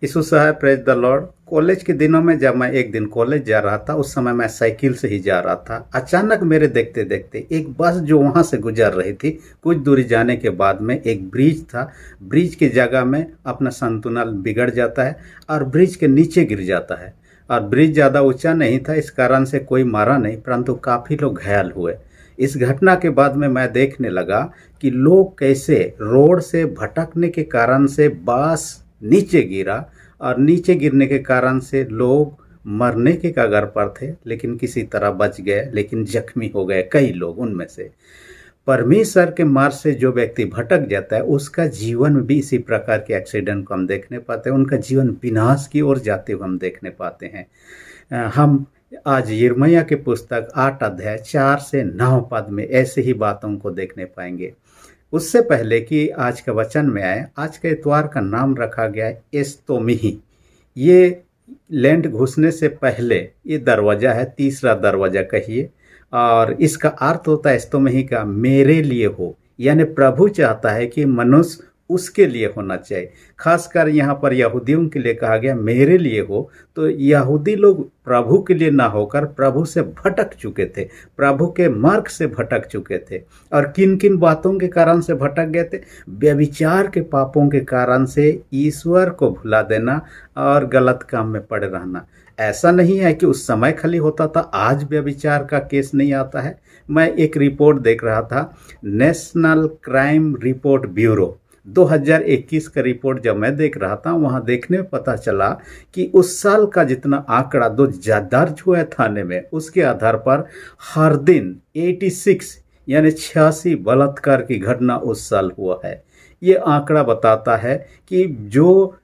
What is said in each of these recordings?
यीशु साहब, praise the Lord. College के दिनों में जब मैं एक दिन कॉलेज जा रहा था, उस समय मैं साइकिल से ही जा रहा था। अचानक मेरे देखते देखते एक बस जो वहाँ से गुजर रही थी, कुछ दूरी जाने के बाद में एक ब्रिज था। ब्रिज की जगह में अपना संतुलन बिगड़ जाता है और ब्रिज के नीचे गिर जाता है। और ब्रिज ज़्यादा ऊंचा नहीं था, इस कारण से कोई मारा नहीं, परंतु काफ़ी लोग घायल हुए। इस घटना के बाद में मैं देखने लगा कि लोग कैसे रोड से भटकने के कारण से बस नीचे गिरा, और नीचे गिरने के कारण से लोग मरने के कगार पर थे, लेकिन किसी तरह बच गए, लेकिन जख्मी हो गए कई लोग उनमें से। परमेश्वर के मार्ग से जो व्यक्ति भटक जाता है, उसका जीवन भी इसी प्रकार के एक्सीडेंट को हम देखने पाते हैं। उनका जीवन विनाश की ओर जाते हुए हम देखने पाते हैं। हम आज यिर्मयाह की पुस्तक 8 अध्याय 4 से 9 पद में ऐसे ही बातों को देखने पाएंगे। उससे पहले कि आज का वचन में आए, आज के इतवार का नाम रखा गया है एस्तोमिही। ये लैंड घुसने से पहले ये दरवाज़ा है, तीसरा दरवाज़ा कहिए, और इसका अर्थ होता है एस्तोमिही का मेरे लिए हो, यानी प्रभु चाहता है कि मनुष्य उसके लिए होना चाहिए। खासकर यहाँ पर यहूदियों के लिए कहा गया मेरे लिए हो, तो यहूदी लोग प्रभु के लिए ना होकर प्रभु से भटक चुके थे, प्रभु के मार्ग से भटक चुके थे। और किन किन बातों के कारण से भटक गए थे? व्यभिचार के पापों के कारण से ईश्वर को भुला देना और गलत काम में पड़े रहना। ऐसा नहीं है कि उस समय खाली होता था, आज व्यभिचार का केस नहीं आता है। मैं एक रिपोर्ट देख रहा था, नेशनल क्राइम रिपोर्ट ब्यूरो 2021 का रिपोर्ट जब मैं देख रहा था, वहाँ देखने में पता चला कि उस साल का जितना आंकड़ा दर्ज हुआ है थाने में, उसके आधार पर हर दिन 86 यानी 86 बलात्कार की घटना उस साल हुआ है। ये आंकड़ा बताता है कि जो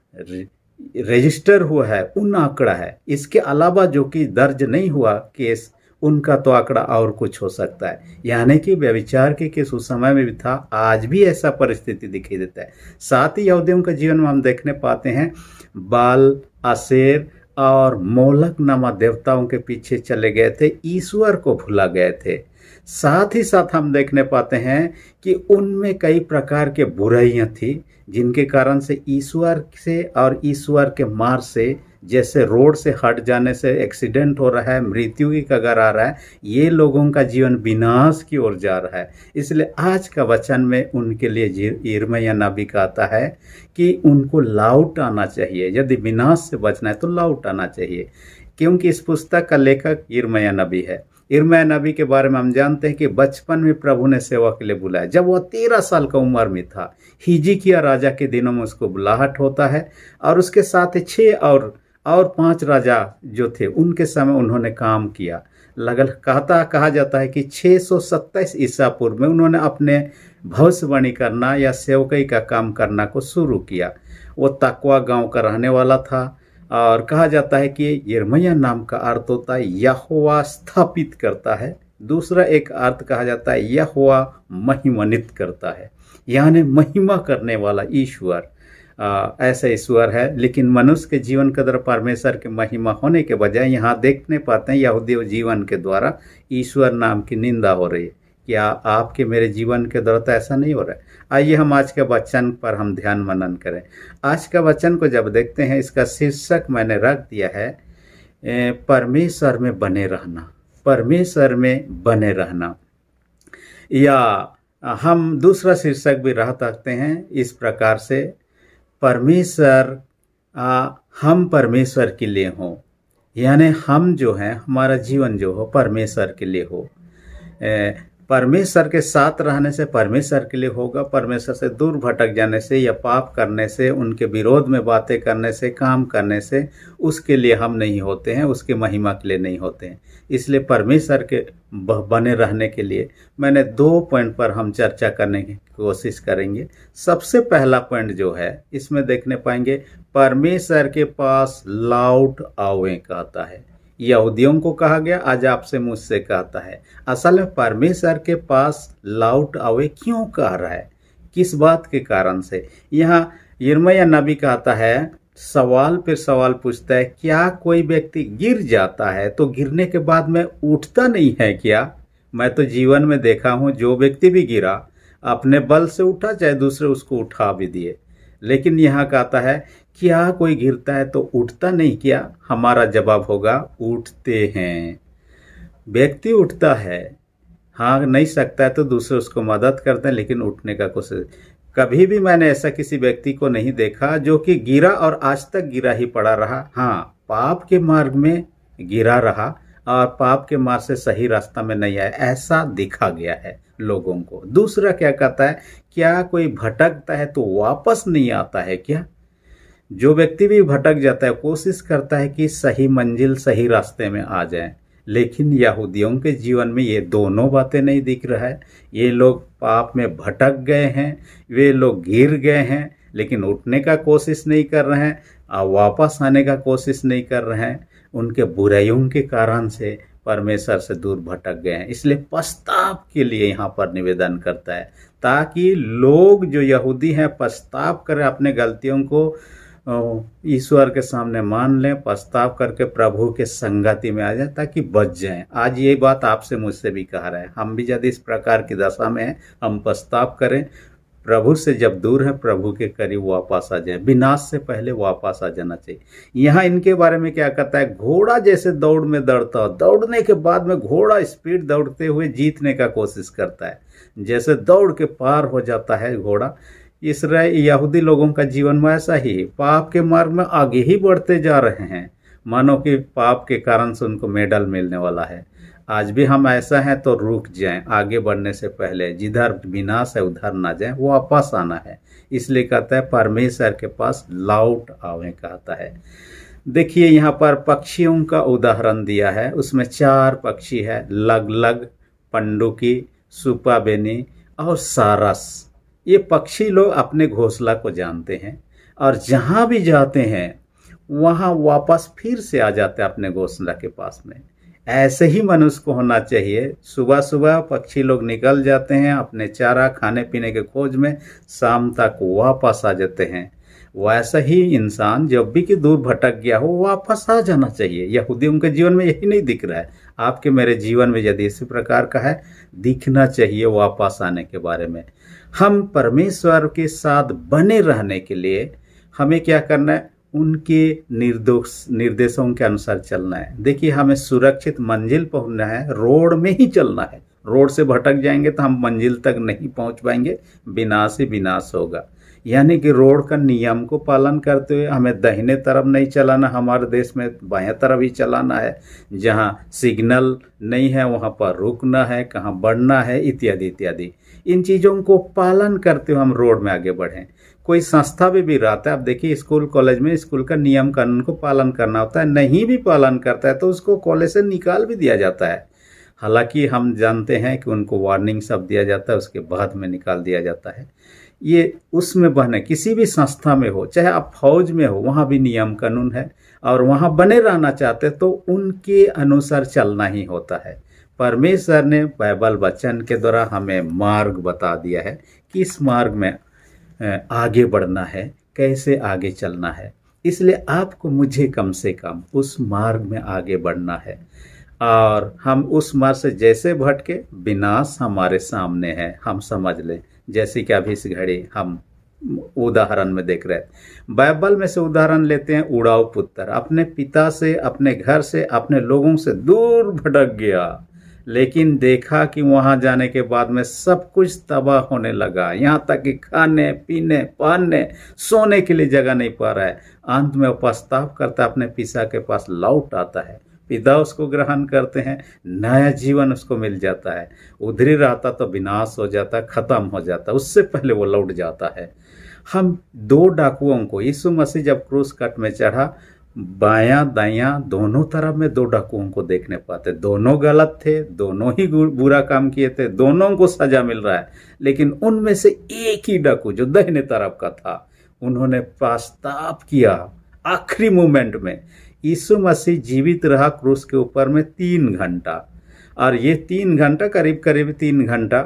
रजिस्टर हुआ है उन आंकड़ा है, इसके अलावा जो कि दर्ज नहीं हुआ केस, उनका तो आंकड़ा और कुछ हो सकता है। यानी कि व्यभिचार के केस उस समय में भी था, आज भी ऐसा परिस्थिति दिखाई देता है। साथ ही यहूदियों के जीवन में हम देखने पाते हैं बाल, आशेर और मोलक नामक देवताओं के पीछे चले गए थे, ईश्वर को भुला गए थे। साथ ही साथ हम देखने पाते हैं कि उनमें कई प्रकार के बुराइयां थी, जिनके कारण से ईश्वर से और ईश्वर के मार्ग से, जैसे रोड से हट जाने से एक्सीडेंट हो रहा है, मृत्यु की कगार आ रहा है, ये लोगों का जीवन विनाश की ओर जा रहा है। इसलिए आज का वचन में उनके लिए यिर्मयाह नबी कहता है कि उनको लौट आना चाहिए। यदि विनाश से बचना है तो लौट आना चाहिए, क्योंकि इस पुस्तक का लेखक यिर्मयाह नबी है। यिर्मयाह नबी के बारे में हम जानते हैं कि बचपन में प्रभु ने सेवा के लिए बुलाया। जब वह 13 साल का उम्र में था, हिजकिय्याह राजा के दिनों में उसको बुलाहट होता है, और उसके साथ 6 और 5 राजा जो थे उनके समय उन्होंने काम किया। कहा जाता है कि 627 ईसा पूर्व में उन्होंने अपने भविष्यवाणी करना या सेवकाई का काम करना को शुरू किया। वो तकवा गांव का रहने वाला था, और कहा जाता है कि यिर्मयाह नाम का अर्थ होता है यहोवा स्थापित करता है। दूसरा एक अर्थ कहा जाता है यहोवा महिमान्वित करता है, यानी महिमा करने वाला ईश्वर। ऐसा ईश्वर है, लेकिन मनुष्य के जीवन के द्वारा परमेश्वर की महिमा होने के बजाय यहाँ देखने पाते हैं यहूदी जीवन के द्वारा ईश्वर नाम की निंदा हो रही है। क्या आपके मेरे जीवन के द्वारा तो ऐसा नहीं हो रहा है? आइए हम आज के वचन पर हम ध्यान मनन करें। आज का वचन को जब देखते हैं, इसका शीर्षक मैंने रख दिया है परमेश्वर में बने रहना। परमेश्वर में बने रहना, या हम दूसरा शीर्षक भी रख सकते हैं इस प्रकार से, परमेश्वर हम परमेश्वर के लिए हों, यानी हम जो हैं, हमारा जीवन जो हो परमेश्वर के लिए हो। परमेश्वर के साथ रहने से परमेश्वर के लिए होगा, परमेश्वर से दूर भटक जाने से या पाप करने से, उनके विरोध में बातें करने से, काम करने से, उसके लिए हम नहीं होते हैं, उसके महिमा के लिए नहीं होते हैं। इसलिए परमेश्वर के बने रहने के लिए मैंने 2 पॉइंट पर हम चर्चा करने की कोशिश करेंगे। सबसे पहला पॉइंट जो है, इसमें देखने पाएंगे परमेश्वर के पास लौट आओ कहता है। यहूदियों को कहा गया, आज आपसे मुझसे कहता है। असल में परमेश्वर के पास लौट आवे क्यों कह रहा है, किस बात के कारण से? यहाँ यिर्मयाह नबी कहता है, सवाल पर सवाल पूछता है, क्या कोई व्यक्ति गिर जाता है तो गिरने के बाद में उठता नहीं है क्या? मैं तो जीवन में देखा हूँ, जो व्यक्ति भी गिरा अपने बल से उठा, चाहे दूसरे उसको उठा भी दिए। लेकिन यहाँ कहता है क्या कोई गिरता है तो उठता नहीं क्या? हमारा जवाब होगा उठते हैं। व्यक्ति उठता है, हाँ नहीं सकता है तो दूसरे उसको मदद करते हैं, लेकिन उठने का कोशिश। कभी भी मैंने ऐसा किसी व्यक्ति को नहीं देखा जो कि गिरा और आज तक गिरा ही पड़ा रहा। हाँ, पाप के मार्ग में गिरा रहा और पाप के मार्ग से सही रास्ता में नहीं आया, ऐसा देखा गया है लोगों को। दूसरा क्या कहता है, क्या कोई भटकता है तो वापस नहीं आता है क्या? जो व्यक्ति भी भटक जाता है कोशिश करता है कि सही मंजिल सही रास्ते में आ जाए, लेकिन यहूदियों के जीवन में ये दोनों बातें नहीं दिख रहा है। ये लोग पाप में भटक गए हैं, वे लोग गिर गए हैं, लेकिन उठने का कोशिश नहीं कर रहे हैं और वापस आने का कोशिश नहीं कर रहे हैं। उनके बुराइयों के कारण से परमेश्वर से दूर भटक गए हैं। इसलिए पश्चाताप के लिए यहाँ पर निवेदन करता है, ताकि लोग जो यहूदी हैं पश्चाताप करें, अपने गलतियों को ईश्वर के सामने मान लें, पछताव करके प्रभु के संगति में आ जाए ताकि बच जाएं। आज ये बात आपसे मुझसे भी कह रहा है, हम भी यदि इस प्रकार की दशा में हैं, हम पछताव करें, प्रभु से जब दूर है प्रभु के करीब वापस आ जाए, विनाश से पहले वापस आ जाना चाहिए। यहाँ इनके बारे में क्या कहता है, घोड़ा जैसे दौड़ में दौड़ता हो, दौड़ने के बाद में घोड़ा स्पीड दौड़ते हुए जीतने का कोशिश करता है, जैसे दौड़ के पार हो जाता है घोड़ा। इसराइल यहूदी लोगों का जीवन में ऐसा ही पाप के मार्ग में आगे ही बढ़ते जा रहे हैं, मानो कि पाप के कारण से उनको मेडल मिलने वाला है। आज भी हम ऐसा हैं तो रुक जाएं, आगे बढ़ने से पहले जिधर विनाश है उधर ना जाएं, वो वापस आना है। इसलिए कहता है परमेश्वर के पास लौट आवे कहता है। देखिए यहाँ पर पक्षियों का उदाहरण दिया है, उसमें 4 पक्षी है, लगलग, पंडुकी, सुपाबेनी और सारस। ये पक्षी लोग अपने घोंसला को जानते हैं और जहाँ भी जाते हैं वहाँ वापस फिर से आ जाते हैं अपने घोंसला के पास में। ऐसे ही मनुष्य को होना चाहिए। सुबह सुबह पक्षी लोग निकल जाते हैं अपने चारा खाने पीने के खोज में, शाम तक वापस आ जाते हैं। वैसा ही इंसान जब भी कि दूर भटक गया हो वापस आ जाना चाहिए। यहूदियों के जीवन में यही नहीं दिख रहा है, आपके मेरे जीवन में यदि इसी प्रकार का है, दिखना चाहिए वापस आने के बारे में। हम परमेश्वर के साथ बने रहने के लिए हमें क्या करना है, उनके निर्देशों के अनुसार चलना है। देखिए हमें सुरक्षित मंजिल पहुंचना है, रोड में ही चलना है। रोड से भटक जाएंगे तो हम मंजिल तक नहीं पहुंच पाएंगे, विनाश ही विनाश होगा। यानी कि रोड का नियम को पालन करते हुए हमें दाहिने तरफ नहीं चलाना, हमारे देश में बाएं तरफ ही चलाना है। जहां सिग्नल नहीं है वहां पर रुकना है, कहां बढ़ना है, इत्यादि इत्यादि। इन चीज़ों को पालन करते हुए हम रोड में आगे बढ़ें। कोई संस्था भी रहता है, अब देखिए स्कूल कॉलेज में स्कूल का नियम कानून को पालन करना होता है, नहीं भी पालन करता है तो उसको कॉलेज से निकाल भी दिया जाता है। हालांकि हम जानते हैं कि उनको वार्निंग सब दिया जाता है, उसके बाद में निकाल दिया जाता है। ये उसमें बने, किसी भी संस्था में हो, चाहे आप फौज में हो, वहाँ भी नियम कानून है और वहाँ बने रहना चाहते तो उनके अनुसार चलना ही होता है। परमेश्वर ने बाइबल वचन के द्वारा हमें मार्ग बता दिया है, किस मार्ग में आगे बढ़ना है, कैसे आगे चलना है। इसलिए आपको मुझे कम से कम उस मार्ग में आगे बढ़ना है और हम उस मार्ग से जैसे भटके विनाश हमारे सामने है, हम समझ लें। जैसे कि अभी इस घड़ी हम उदाहरण में देख रहे हैं, बाइबल में से उदाहरण लेते हैं। उड़ाऊ पुत्र अपने पिता से, अपने घर से, अपने लोगों से दूर भटक गया, लेकिन देखा कि वहां जाने के बाद में सब कुछ तबाह होने लगा, यहाँ तक कि खाने पीने पहनने सोने के लिए जगह नहीं पा रहा है। अंत में पछतावा करता अपने पिता के पास लौट आता है, पिता उसको ग्रहण करते हैं, नया जीवन उसको मिल जाता है। उधर ही रहता तो विनाश हो जाता, खत्म हो जाता, उससे पहले वो लौट जाता है। हम 2 डाकुओं को, यीशु मसीह जब क्रूस कट में चढ़ा, बायां दायां दोनों तरफ में 2 डाकुओं को देखने पाते। दोनों गलत थे, दोनों ही बुरा काम किए थे, दोनों को सजा मिल रहा है, लेकिन उनमें से एक ही डाकू जो दाहिने तरफ का था, उन्होंने पछतावा किया आखिरी मोमेंट में। यीशु मसीह जीवित रहा क्रूस के ऊपर में 3 घंटा, और ये 3 घंटा करीब करीब 3 घंटा,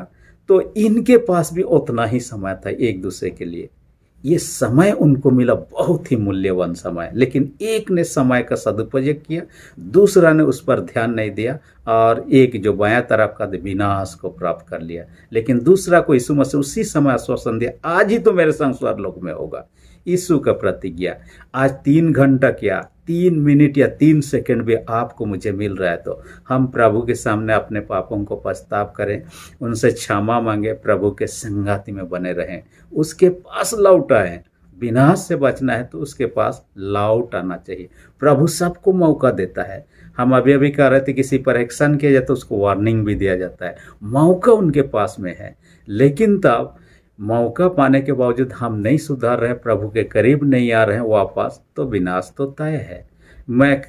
तो इनके पास भी उतना ही समय था एक दूसरे के लिए। ये समय उनको मिला बहुत ही मूल्यवान समय, लेकिन एक ने समय का सदुपयोग किया, दूसरा ने उस पर ध्यान नहीं दिया, और एक जो बायां तरफ का विनाश को प्राप्त कर लिया। लेकिन दूसरा को यीशु मसीह उसी समय आश्वासन दिया, आज ही तो मेरे संग स्वर्गलोक में होगा। यीशु का प्रतिज्ञा। आज 3 घंटा क्या 3 मिनट या 3 सेकंड भी आपको मुझे मिल रहा है तो हम प्रभु के सामने अपने पापों को पछताव करें, उनसे क्षमा मांगे, प्रभु के संगाति में बने रहें, उसके पास लौट आए। विनाश से बचना है तो उसके पास लौट आना चाहिए। प्रभु सबको मौका देता है। हम अभी अभी कह रहे थे किसी पर एक्शन किया जाए तो उसको वार्निंग भी दिया जाता है। मौका उनके पास में है, लेकिन तब मौका पाने के बावजूद हम नहीं सुधार रहे, प्रभु के करीब नहीं आ रहे हैं वापस, तो विनाश तो तय है। मैं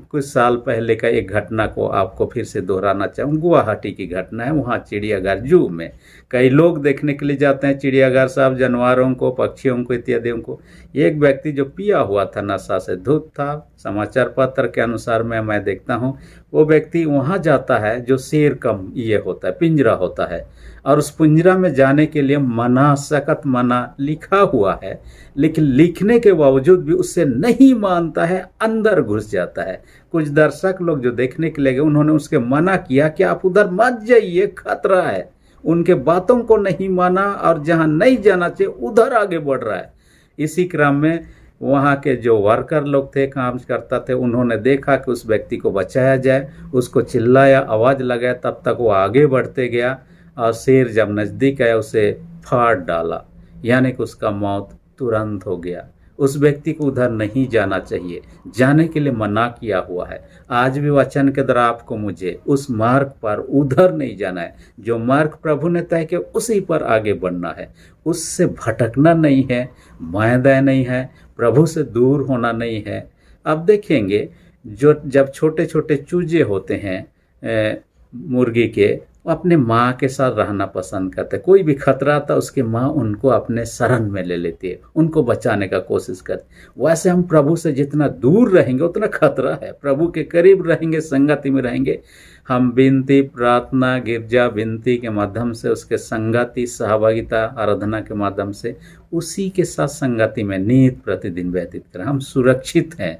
कुछ साल पहले का एक घटना को आपको फिर से दोहराना चाहूँ। गुवाहाटी की घटना है। वहाँ चिड़ियाघर जू में कई लोग देखने के लिए जाते हैं चिड़ियाघर साहब, जानवरों को, पक्षियों को, इत्यादियों को। एक व्यक्ति जो पिया हुआ था, नशा से धुत था, समाचार पत्र के अनुसार मैं देखता हूँ, वो व्यक्ति वहाँ जाता है जो शेर का ये होता है, पिंजरा होता है, और उस पिंजरा में जाने के लिए मना, सख्त मना लिखा हुआ है, लेकिन लिखने के बावजूद भी उससे नहीं मानता है, अंदर घुस जाता है। कुछ दर्शक लोग जो देखने के लिए गए, उन्होंने उसके मना किया कि आप उधर मत जाइए, खतरा है। उनके बातों को नहीं माना और जहां नहीं जाना चाहिए उधर आगे बढ़ रहा है। इसी क्रम में वहाँ के जो वर्कर लोग थे, काम करता थे, उन्होंने देखा कि उस व्यक्ति को बचाया जाए, उसको चिल्लाया, आवाज़ लगाया, तब तक वो आगे बढ़ते गया और शेर जब नज़दीक आया उसे फाड़ डाला, यानी कि उसका मौत तुरंत हो गया। उस व्यक्ति को उधर नहीं जाना चाहिए, जाने के लिए मना किया हुआ है। आज भी वचन के द्वारा आपको मुझे उस मार्ग पर उधर नहीं जाना है। जो मार्ग प्रभु ने तय किया उसी पर आगे बढ़ना है, उससे भटकना नहीं है, मायदा नहीं है, प्रभु से दूर होना नहीं है। अब देखेंगे जो जब छोटे छोटे चूजे होते हैं मुर्गी के, वो अपने माँ के साथ रहना पसंद करते हैं। कोई भी खतरा आता उसकी माँ उनको अपने शरण में ले लेती है, उनको बचाने का कोशिश करती। वैसे हम प्रभु से जितना दूर रहेंगे उतना खतरा है। प्रभु के करीब रहेंगे, संगति में रहेंगे, हम विनती, प्रार्थना, गिरजा विनती के माध्यम से, उसके संगति, सहभागिता, आराधना के माध्यम से उसी के साथ संगति में नित प्रतिदिन व्यतीत करें, हम सुरक्षित हैं।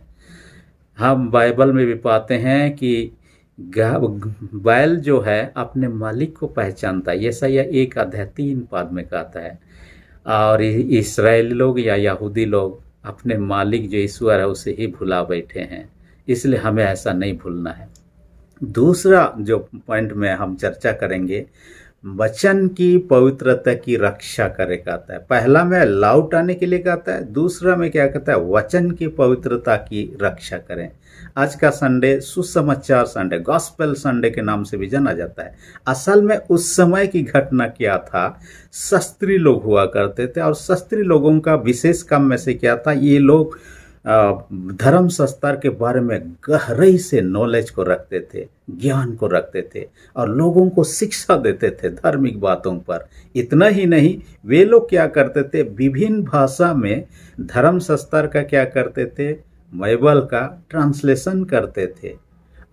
हम बाइबल में भी पाते हैं कि बैल जो है अपने मालिक को पहचानता है। यशायाह 1:3 में कहता है। और इस्राएली लोग या यहूदी लोग अपने मालिक जो ईश्वर है उसे ही भुला बैठे हैं, इसलिए हमें ऐसा नहीं भूलना है। दूसरा जो पॉइंट में हम चर्चा करेंगे, वचन की पवित्रता की रक्षा करे कहता है। पहला में लौट आने के लिए कहता है, दूसरा में क्या कहता है, वचन की पवित्रता की रक्षा करें। आज का संडे सुसमाचार संडे, गॉस्पेल संडे के नाम से भी जाना जाता है। असल में उस समय की घटना क्या था, शास्त्री लोग हुआ करते थे, और शास्त्री लोगों का विशेष काम में से क्या था, ये लोग धर्म शास्त्र के बारे में गहराई से नॉलेज को रखते थे, ज्ञान को रखते थे, और लोगों को शिक्षा देते थे धार्मिक बातों पर। इतना ही नहीं, वे लोग क्या करते थे, विभिन्न भाषा में धर्म शास्त्र का क्या करते थे, बाइबल का ट्रांसलेशन करते थे।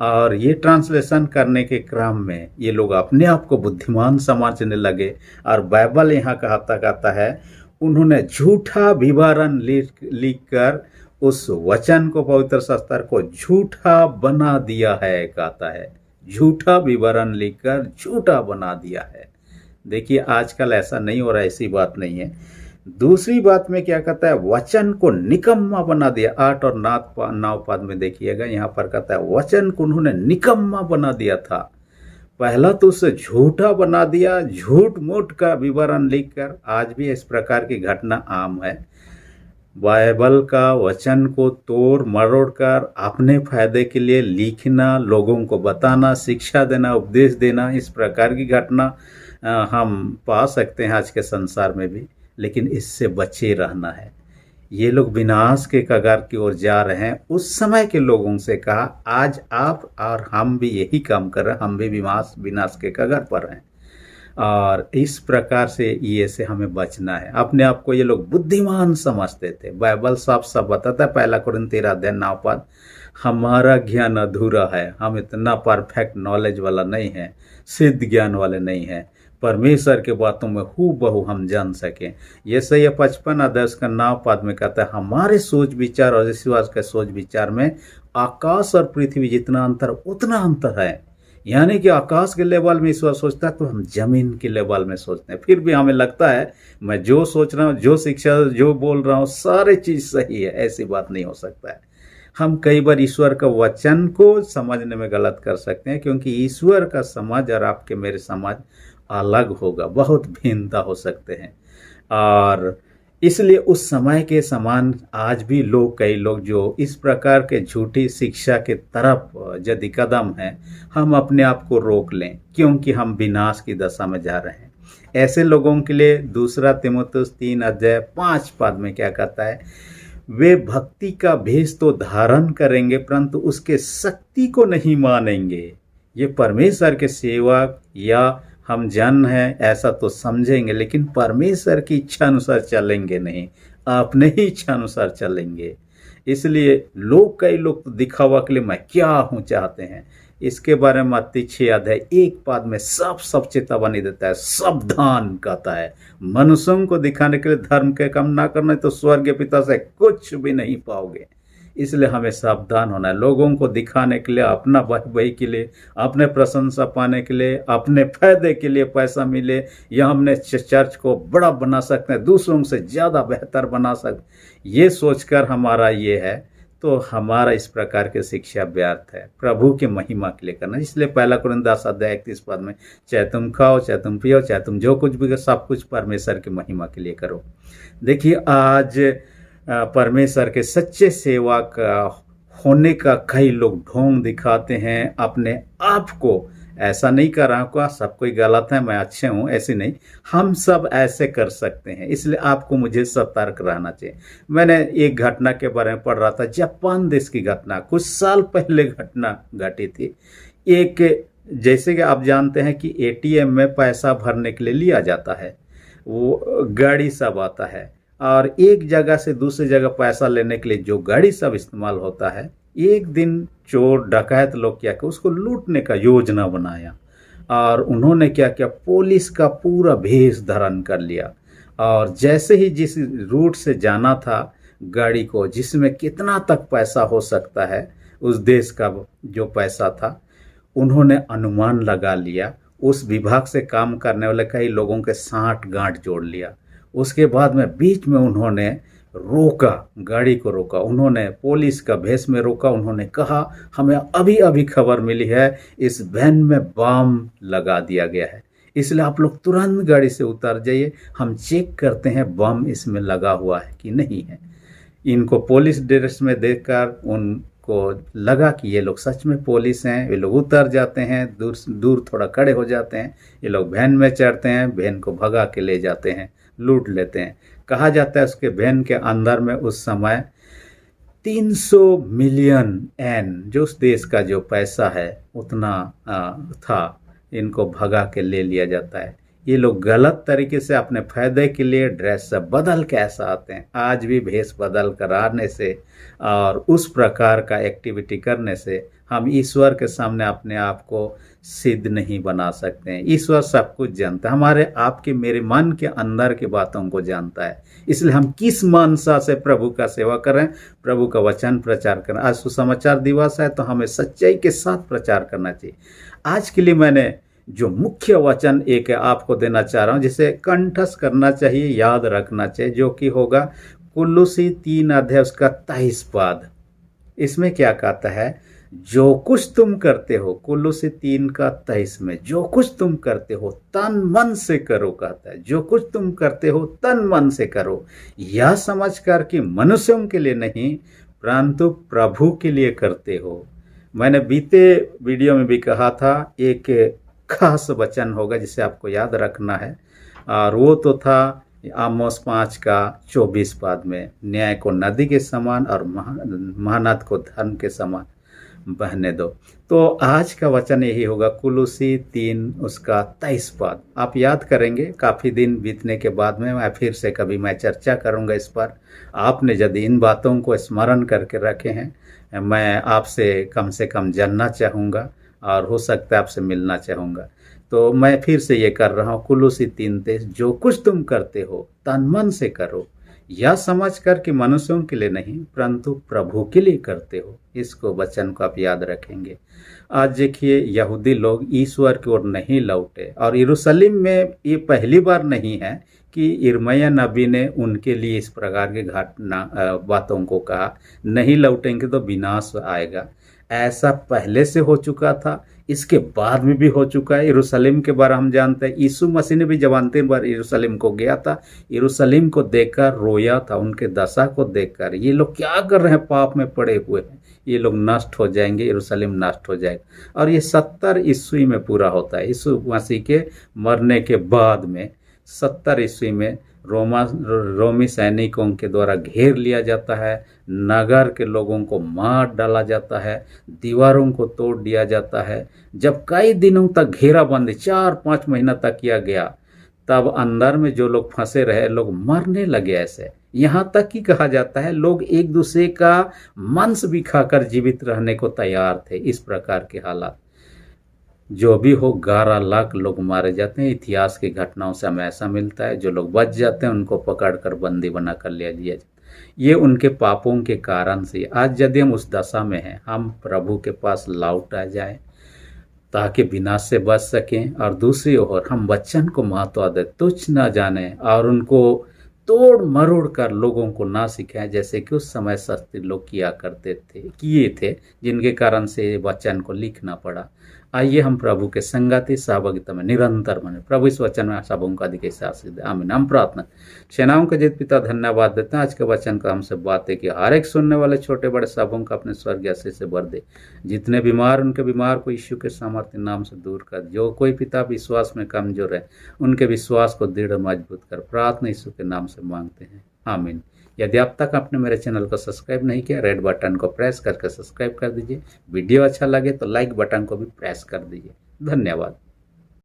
और ये ट्रांसलेशन करने के क्रम में ये लोग अपने आप को बुद्धिमान समझने लगे, और बाइबल यहाँ कहता है उन्होंने झूठा विवरण लिख कर उस वचन को, पवित्र शास्त्र को झूठा बना दिया है। कहता है झूठा विवरण लिखकर झूठा बना दिया है। देखिए आजकल ऐसा नहीं हो रहा, ऐसी बात नहीं है। दूसरी बात में क्या कहता है, वचन को निकम्मा बना दिया। 8 और 9 पद में देखिएगा, यहाँ पर कहता है वचन को उन्होंने निकम्मा बना दिया था। पहला तो उसे झूठा बना दिया, झूठ मूठ का विवरण लिखकर। आज भी इस प्रकार की घटना आम है। बाइबल का वचन को तोड़ मरोड़ कर अपने फायदे के लिए लिखना, लोगों को बताना, शिक्षा देना, उपदेश देना, इस प्रकार की घटना हम पा सकते हैं आज के संसार में भी। लेकिन इससे बचे रहना है। ये लोग विनाश के कगार की ओर जा रहे हैं। उस समय के लोगों से कहा, आज आप और हम भी यही काम कर रहे हैं, हम भी विनाश के कगार पर हैं। और इस प्रकार से ये से हमें बचना है। अपने आप को ये लोग बुद्धिमान समझते थे। बाइबल साफ साफ बताता है, 1 कुरिन्थी 13:9, हमारा ज्ञान अधूरा है, हम इतना परफेक्ट नॉलेज वाला नहीं है, सिद्ध ज्ञान वाले नहीं हैं, परमेश्वर के बातों में हूबहू हम जान सकें। यशायाह 55:9 में कहता है, हमारे सोच विचार और विश्वास के सोच विचार में आकाश और पृथ्वी जितना अंतर उतना अंतर है। यानी कि आकाश के लेवल में ईश्वर सोचता है तो हम जमीन के लेवल में सोचते हैं। फिर भी हमें लगता है मैं जो सोच रहा हूँ, जो शिक्षा, जो बोल रहा हूँ, सारी चीज़ सही है। ऐसी बात नहीं हो सकता है। हम कई बार ईश्वर का वचन को समझने में गलत कर सकते हैं, क्योंकि ईश्वर का समझ और आपके मेरे समझ अलग होगा, बहुत भिन्नता हो सकते हैं। और इसलिए उस समय के समान आज भी लोग, कई लोग जो इस प्रकार के झूठी शिक्षा के तरफ यदि कदम है, हम अपने आप को रोक लें, क्योंकि हम विनाश की दशा में जा रहे हैं। ऐसे लोगों के लिए दूसरा तीमुथियुस 3:5 में क्या कहता है? वे भक्ति का भेष तो धारण करेंगे, परंतु उसके शक्ति को नहीं मानेंगे। ये परमेश्वर के सेवक या हम जन हैं ऐसा तो समझेंगे, लेकिन परमेश्वर की इच्छा अनुसार चलेंगे नहीं, अपने ही इच्छा अनुसार चलेंगे। इसलिए कई लोग तो दिखावा के लिए मैं क्या हूँ चाहते हैं। इसके बारे में मत्ती 6:1 में सब चेतावनी देता है, सावधान कहता है। मनुष्यों को दिखाने के लिए धर्म के काम ना करना, तो स्वर्गीय पिता से कुछ भी नहीं पाओगे। इसलिए हमें सावधान होना है। लोगों को दिखाने के लिए, अपना वाहवाही के लिए, अपने प्रशंसा पाने के लिए, अपने फायदे के लिए पैसा मिले, या हमने चर्च को बड़ा बना सकते हैं, दूसरों से ज़्यादा बेहतर बना सकते, ये सोचकर हमारा ये है, तो हमारा इस प्रकार की शिक्षा व्यर्थ है। प्रभु की महिमा के लिए करना। इसलिए 1 कुरिन्थियों 10:31 में चाहे तुम खाओ, चाहे तुम पियो, चाहे तुम जो कुछ भी करो, सब कुछ परमेश्वर की महिमा के लिए करो। देखिए, आज परमेश्वर के सच्चे सेवक होने का कई लोग ढोंग दिखाते हैं अपने आप को। ऐसा नहीं कर रहा हूँ सब कोई गलत है, मैं अच्छे हूँ, ऐसे नहीं। हम सब ऐसे कर सकते हैं, इसलिए आपको मुझे सतर्क रहना चाहिए। मैंने एक घटना के बारे में पढ़ रहा था, जापान देश की घटना, कुछ साल पहले घटना घटी थी। एक, जैसे कि आप जानते हैं कि एटीएम में पैसा भरने के लिए लिया जाता है, वो गाड़ी सब आता है, और एक जगह से दूसरी जगह पैसा लेने के लिए जो गाड़ी सब इस्तेमाल होता है, एक दिन चोर डकैत लोग क्या किया, उसको लूटने का योजना बनाया। और उन्होंने क्या किया, पुलिस का पूरा भेष धारण कर लिया, और जैसे ही जिस रूट से जाना था गाड़ी को, जिसमें कितना तक पैसा हो सकता है, उस देश का जो पैसा था, उन्होंने अनुमान लगा लिया। उस विभाग से काम करने वाले कई लोगों के 60 गांठ जोड़ लिया। उसके बाद में बीच में उन्होंने रोका, गाड़ी को रोका, उन्होंने पुलिस का भेष में रोका। उन्होंने कहा, हमें अभी अभी खबर मिली है इस वैन में बम लगा दिया गया है, इसलिए आप लोग तुरंत गाड़ी से उतर जाइए, हम चेक करते हैं बम इसमें लगा हुआ है कि नहीं है। इनको पुलिस ड्रेस में देखकर उनको लगा कि ये लोग सच में पुलिस हैं। ये लोग उतर जाते हैं, दूर थोड़ा खड़े हो जाते हैं, ये लोग वैन में चढ़ते हैं, वैन को भगा के ले जाते हैं, लूट लेते हैं। कहा जाता है उसके वैन के अंदर में उस समय 300 मिलियन एन, जो उस देश का जो पैसा है उतना था, इनको भगा के ले लिया जाता है। ये लोग गलत तरीके से अपने फायदे के लिए ड्रेस से बदल के ऐसा आते हैं। आज भी भेष बदल कर आने से और उस प्रकार का एक्टिविटी करने से हम ईश्वर के सामने अपने आप को सिद्ध नहीं बना सकते हैं। ईश्वर सब कुछ जानता है, हमारे आपके मेरे मन के अंदर की बातों को जानता है। इसलिए हम किस मनसा से प्रभु का सेवा करें, प्रभु का वचन प्रचार करें। आज सुसमाचार दिवस है, तो हमें सच्चाई के साथ प्रचार करना चाहिए। आज के लिए मैंने जो मुख्य वचन एक आपको देना चाह रहा हूँ, जिसे कंठस्थ करना चाहिए, याद रखना चाहिए, जो कि होगा कुलुसी 3 उसका 23 इसमें क्या कहता है, जो कुछ तुम करते हो, कुलुसी 3:23 में जो कुछ तुम करते हो तन मन से करो, कहता है जो कुछ तुम करते हो तन मन से करो, यह समझकर कि मनुष्यों के लिए नहीं परंतु प्रभु के लिए करते हो। मैंने बीते वीडियो में भी कहा था, एक खास वचन होगा जिसे आपको याद रखना है, और वो तो था आमोस 5:24 में, न्याय को नदी के समान और महानद को धर्म के समान बहने दो। तो आज का वचन यही होगा, कुलुसी 3 उसका 23। आप याद करेंगे, काफ़ी दिन बीतने के बाद में मैं फिर से कभी मैं चर्चा करूंगा इस पर। आपने यदि इन बातों को स्मरण करके रखे हैं, मैं आपसे कम जानना चाहूँगा, और हो सकता है आपसे मिलना चाहूँगा। तो मैं फिर से ये कर रहा हूँ, कुलुसी 3:23, जो कुछ तुम करते हो तन मन से करो, यह समझकर कि मनुष्यों के लिए नहीं परंतु प्रभु के लिए करते हो। इसको वचन को आप याद रखेंगे। आज देखिए यहूदी लोग ईश्वर की ओर नहीं लौटे और यरूशलेम में ये पहली बार नहीं है कि यिर्मयाह नबी ने उनके लिए इस प्रकार के घटना बातों को कहा, नहीं लौटेंगे तो विनाश आएगा। ऐसा पहले से हो चुका था, इसके बाद में भी हो चुका है। यरूशलेम के बारे हम जानते हैं, यीशु मसीह ने भी जब अंतिम बार यरूशलेम को गया था, यरूशलेम को देखकर रोया था। उनके दशा को देखकर ये लोग क्या कर रहे हैं, पाप में पड़े हुए हैं, ये लोग नष्ट हो जाएंगे, यरूशलेम नष्ट हो जाएगा। और ये 70 ईस्वी में पूरा होता है। यीशु मसीह के मरने के बाद में 70 ईस्वी में रोमी सैनिकों के द्वारा घेर लिया जाता है, नगर के लोगों को मार डाला जाता है, दीवारों को तोड़ दिया जाता है। जब कई दिनों तक घेराबंदी 4-5 महीना तक किया गया, तब अंदर में जो लोग फंसे रहे लोग मरने लगे। ऐसे यहाँ तक कि कहा जाता है लोग एक दूसरे का मांस भी खाकर जीवित रहने को तैयार थे। इस प्रकार के हालात जो भी हो, 11 लाख लोग मारे जाते हैं। इतिहास की घटनाओं से हमें ऐसा मिलता है। जो लोग बच जाते हैं उनको पकड़कर बंदी बना कर लिया जाता है। ये उनके पापों के कारण से। आज यदि हम उस दशा में हैं, हम प्रभु के पास लौट आ जाएं ताकि विनाश से बच सकें। और दूसरी ओर हम वचन को महत्व दें, तुच्छ न जाने और उनको तोड़ मरोड़ कर लोगों को ना सिखाएं, जैसे कि उस समय शास्त्री लोग किए थे, जिनके कारण से वचन को लिखना पड़ा। आइए हम प्रभु के संगति सहभागिता में निरंतर बने। प्रभु इस वचन में सबों का अधिक आशीष दे। आमीन। हम प्रार्थना सेनाओं के जीत पिता धन्यवाद देते हैं आज के वचन का हमसे बातें कि हर एक सुनने वाले छोटे बड़े सबों का अपने स्वर्गीय आशीष से भर दे। जितने बीमार उनके बीमार को यीशु के सामर्थ्य नाम से दूर कर। जो कोई पिता विश्वास में कमजोर है उनके विश्वास को दृढ़ मजबूत कर। प्रार्थना यीशु के नाम से मांगते हैं। आमीन। यदि अब तक आपने मेरे चैनल को सब्सक्राइब नहीं किया, रेड बटन को प्रेस करके सब्सक्राइब कर दीजिए। वीडियो अच्छा लगे तो लाइक बटन को भी प्रेस कर दीजिए। धन्यवाद।